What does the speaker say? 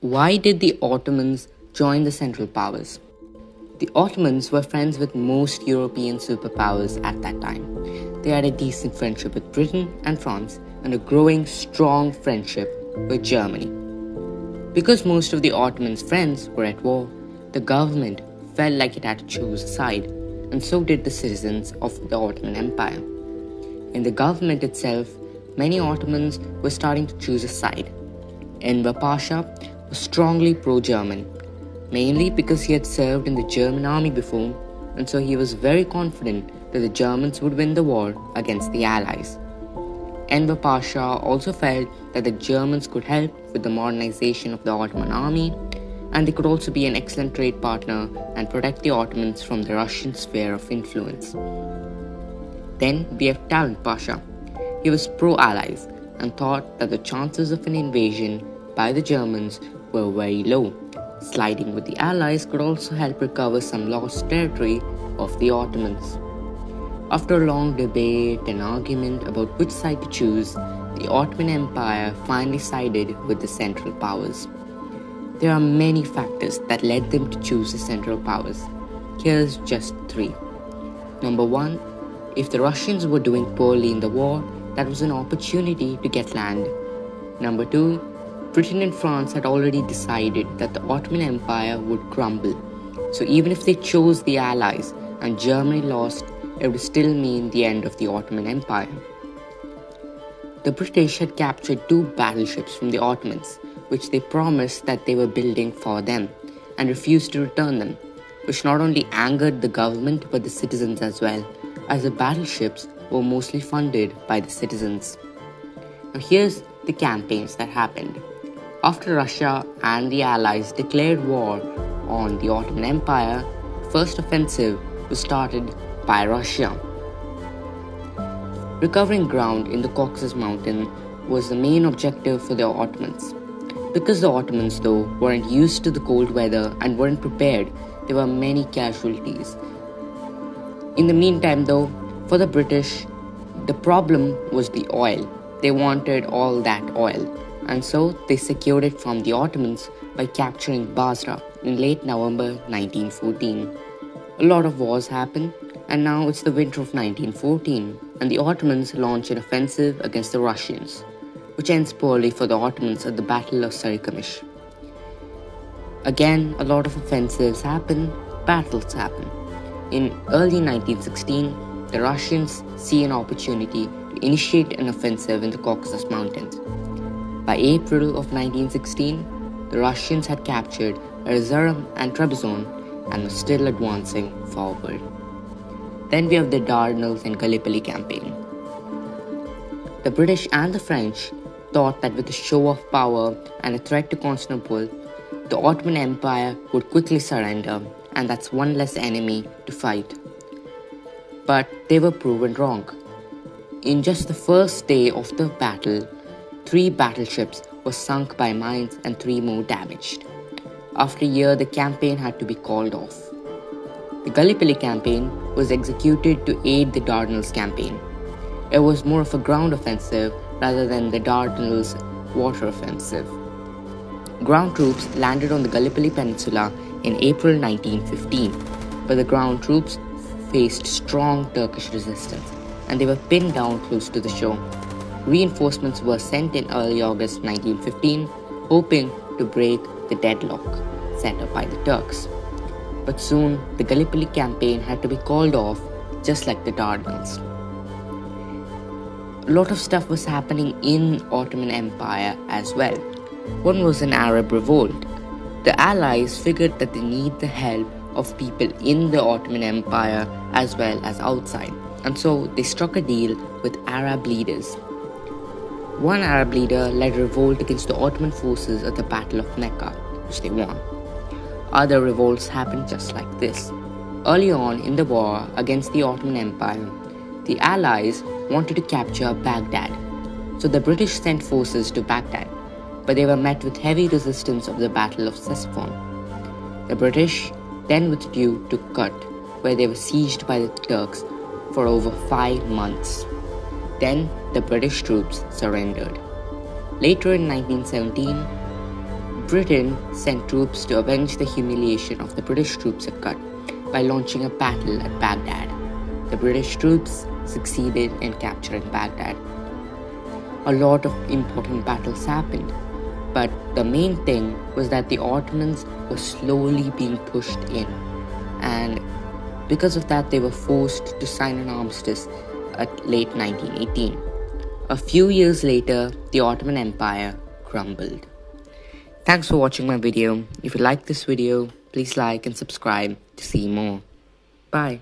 Why did the Ottomans join the Central Powers? The Ottomans were friends with most European superpowers at that time. They had a decent friendship with Britain and France and a growing, strong friendship with Germany. Because most of the Ottomans' friends were at war, the government felt like it had to choose a side, and so did the citizens of the Ottoman Empire. In the government itself, many Ottomans were starting to choose a side. Enver Pasha was strongly pro-German, mainly because he had served in the German army before, and so he was very confident that the Germans would win the war against the Allies. Enver Pasha also felt that the Germans could help with the modernization of the Ottoman army, and they could also be an excellent trade partner and protect the Ottomans from the Russian sphere of influence. Then we have Talent Pasha. He was pro-Allies and thought that the chances of an invasion by the Germans were very low. Sliding with the Allies could also help recover some lost territory of the Ottomans. After a long debate and argument about which side to choose, the Ottoman Empire finally sided with the Central Powers. There are many factors that led them to choose the Central Powers. Here's just 3. Number 1, if the Russians were doing poorly in the war, that was an opportunity to get land. Number 2, Britain and France had already decided that the Ottoman Empire would crumble. So even if they chose the Allies and Germany lost, it would still mean the end of the Ottoman Empire. The British had captured 2 battleships from the Ottomans, which they promised that they were building for them, and refused to return them, which not only angered the government but the citizens as well, as the battleships were mostly funded by the citizens. Now here's the campaigns that happened. After Russia and the Allies declared war on the Ottoman Empire, the first offensive was started by Russia. Recovering ground in the Caucasus Mountain was the main objective for the Ottomans. Because the Ottomans, though, weren't used to the cold weather and weren't prepared, there were many casualties. In the meantime, though, for the British, the problem was the oil. They wanted all that oil, and so they secured it from the Ottomans by capturing Basra in late November 1914. A lot of wars happened, and now it's the winter of 1914, and the Ottomans launch an offensive against the Russians, which ends poorly for the Ottomans at the Battle of Sarikamish. Again, a lot of offensives happen, battles happen. In early 1916, the Russians see an opportunity to initiate an offensive in the Caucasus Mountains. By April of 1916, the Russians had captured Erzurum and Trebizond and were still advancing forward. Then we have the Dardanelles and Gallipoli campaign. The British and the French thought that with a show of power and a threat to Constantinople, the Ottoman Empire would quickly surrender, and that's one less enemy to fight. But they were proven wrong. In just the first day of the battle, 3 battleships were sunk by mines and 3 more damaged. After a year, the campaign had to be called off. The Gallipoli campaign was executed to aid the Dardanelles campaign. It was more of a ground offensive rather than the Dardanelles water offensive. Ground troops landed on the Gallipoli Peninsula in April 1915, but the ground troops faced strong Turkish resistance, and they were pinned down close to the shore. Reinforcements were sent in early August 1915, hoping to break the deadlock set up by the Turks. But soon, the Gallipoli campaign had to be called off, just like the Dardanelles. A lot of stuff was happening in Ottoman Empire as well. One was an Arab revolt. The Allies figured that they need the help of people in the Ottoman Empire as well as outside, and so they struck a deal with Arab leaders. One Arab leader led a revolt against the Ottoman forces at the Battle of Mecca, which they won. Other revolts happened just like this. Early on in the war against the Ottoman Empire, the Allies wanted to capture Baghdad, so the British sent forces to Baghdad, but they were met with heavy resistance of the Battle of Ctesiphon. The British then withdrew to Kut, where they were sieged by the Turks for over 5 months. Then the British troops surrendered. Later in 1917, Britain sent troops to avenge the humiliation of the British troops at Kut by launching a battle at Baghdad. The British troops succeeded in capturing Baghdad. A lot of important battles happened, but the main thing was that the Ottomans were slowly being pushed in, and because of that they were forced to sign an armistice at late 1918. A few years later, the Ottoman Empire crumbled. Thanks for watching my video. If you liked this video, please like and subscribe to see more. Bye.